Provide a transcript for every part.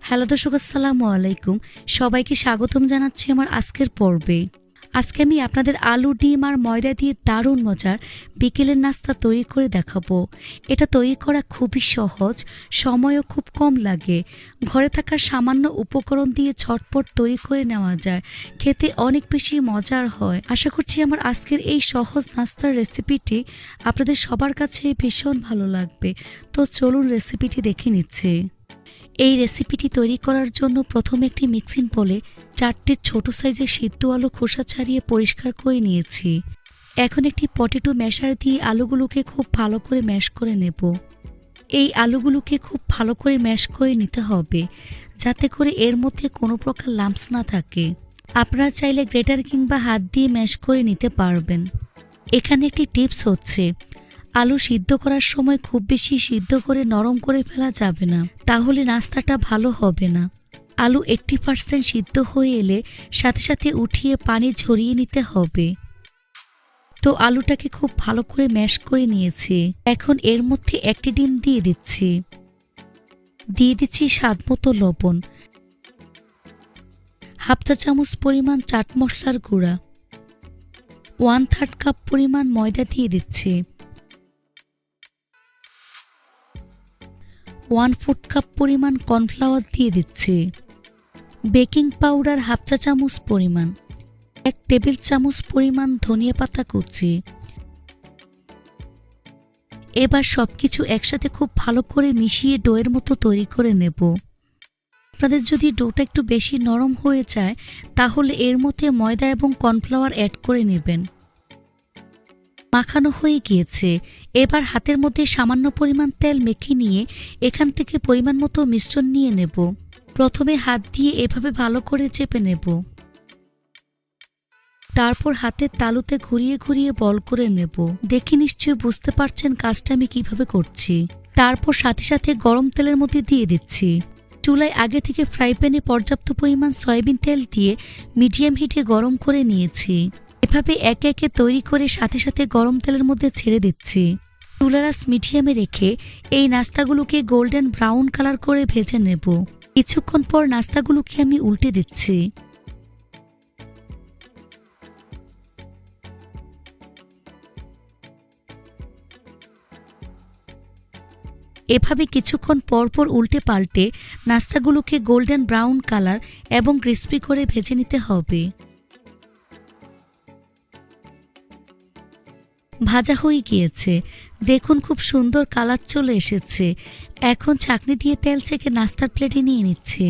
Hello দর্শক, আসসালামু আলাইকুম। সবাইকে স্বাগতম জানাচ্ছি আমার আজকের পর্বে। আজকে আমি আপনাদের আলু, ডিম আর ময়দা দিয়ে দারুণ মজার বিকেলের নাস্তা তৈরি করে দেখাবো। এটা তৈরি করা খুবই সহজ, সময়ও খুব কম লাগে। ঘরে থাকা সামান্য উপকরণ দিয়ে ঝটপট তৈরি করে নেওয়া যায়, খেতে অনেক বেশি মজার হয়। আশা করছি আমার আজকের এই সহজ নাস্তার রেসিপিটি আপনাদের সবার কাছে ভীষণ ভালো লাগবে। তো চলুন রেসিপিটি দেখে নিচ্ছি। এই রেসিপিটি তৈরি করার জন্য প্রথমে একটি মিক্সিং বোলে 4টি ছোট সাইজের সিদ্ধ আলু খোসা ছাড়িয়ে পরিষ্কার করে নিয়েছি। এখন একটি পটেটো ম্যাশার দিয়ে আলুগুলোকে খুব ভালো করে ম্যাশ করে নেব। এই আলুগুলোকে খুব ভালো করে ম্যাশ করে নিতে হবে, যাতে করে এর মধ্যে কোনো প্রকার লাম্পস না থাকে। আপনারা চাইলে গ্রেটার কিংবা হাত দিয়ে ম্যাশ করে নিতে পারবেন। এখানে একটি টিপস হচ্ছে, আলু সিদ্ধ করার সময় খুব বেশি সিদ্ধ করে নরম করে ফেলা যাবে না, তাহলে নাস্তাটা ভালো হবে না। আলু 80% সিদ্ধ হয়ে এলে সাথে সাথে উঠিয়ে পানি ঝরিয়ে নিতে হবে। তো আলুটাকে খুব ভালো করে ম্যাশ করে নিয়েছি। এখন এর মধ্যে একটি ডিম দিয়ে দিচ্ছি স্বাদমতো লবণ, হাফ চা চামচ পরিমাণ চাট মশলার গুঁড়া, 1/3 কাপ পরিমাণ ময়দা দিয়ে দিচ্ছি, 1/4 কাপ পরিমাণ কর্নফ্লাওয়ার দিয়ে দিচ্ছি, বেকিং পাউডার হাফ চা চামচ পরিমাণ, 1 টেবিল চামচ পরিমাণ ধনিয়া পাতা কুচি। এবার সবকিছু একসাথে খুব ভালো করে মিশিয়ে ডোয়ের মতো তৈরি করে নেব। আপনাদের যদি ডোটা একটু বেশি নরম হয়ে যায়, তাহলে এর মধ্যে ময়দা এবং কর্নফ্লাওয়ার অ্যাড করে নেবেন। মাখানো হয়ে গিয়েছে। এবার হাতের মধ্যে সামান্য পরিমাণ তেল মেখে নিয়ে এখান থেকে পরিমাণ মতো মিশ্রণ নিয়ে নেব। প্রথমে হাত দিয়ে এভাবে ভালো করে চেপে নেব, তারপর হাতের তালুতে ঘুরিয়ে ঘুরিয়ে বল করে নেব। দেখে নিশ্চয়ই বুঝতে পারছেন কাজটা আমি কিভাবে করছি। তারপর সাথে সাথে গরম তেলের মধ্যে দিয়ে দিচ্ছি। চুলায় আগে থেকে ফ্রাই প্যানে পর্যাপ্ত পরিমাণ সয়াবিন তেল দিয়ে মিডিয়াম হিটে গরম করে নিয়েছি। এভাবে একে একে তৈরি করে সাথে সাথে গরম তেলের মধ্যে ছেড়ে দিচ্ছি। চুলার আঁচ মিডিয়ামে রেখে এই নাস্তাগুলোকে গোল্ডেন ব্রাউন কালার করে ভেজে নেব। কিছুক্ষণ পর নাস্তাগুলোকে আমি উল্টে দিচ্ছি। এভাবে কিছুক্ষণ পরপর উল্টে পাল্টে নাস্তাগুলোকে গোল্ডেন ব্রাউন কালার এবং ক্রিস্পি করে ভেজে নিতে হবে। ভাজা হয়ে গিয়েছে, দেখুন খুব সুন্দর কালার চলে এসেছে। এখন ছাঁকনি দিয়ে তেল ছেঁকে নাস্তার প্লেটে নিয়ে নিচ্ছি।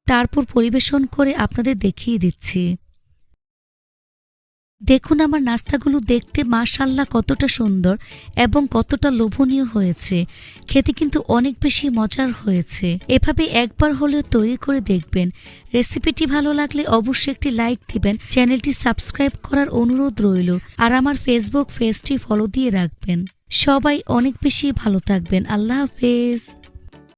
তারপর পরিবেশন করে আপনাদের দেখিয়ে দিচ্ছি। দেখুন আমার নাস্তাগুলো দেখতে মাশাআল্লাহ কতটা সুন্দর এবং কতটা লোভনীয় হয়েছে। খেতে কিন্তু অনেক বেশি মজার হয়েছে। এভাবে একবার হলেও তৈরি করে দেখবেন। রেসিপিটি ভালো লাগলে অবশ্যই একটি লাইক দিবেন, চ্যানেলটি সাবস্ক্রাইব করার অনুরোধ রইল, আর আমার ফেসবুক পেজটি ফলো দিয়ে রাখবেন। সবাই অনেক বেশি ভালো থাকবেন। আল্লাহ হাফেজ।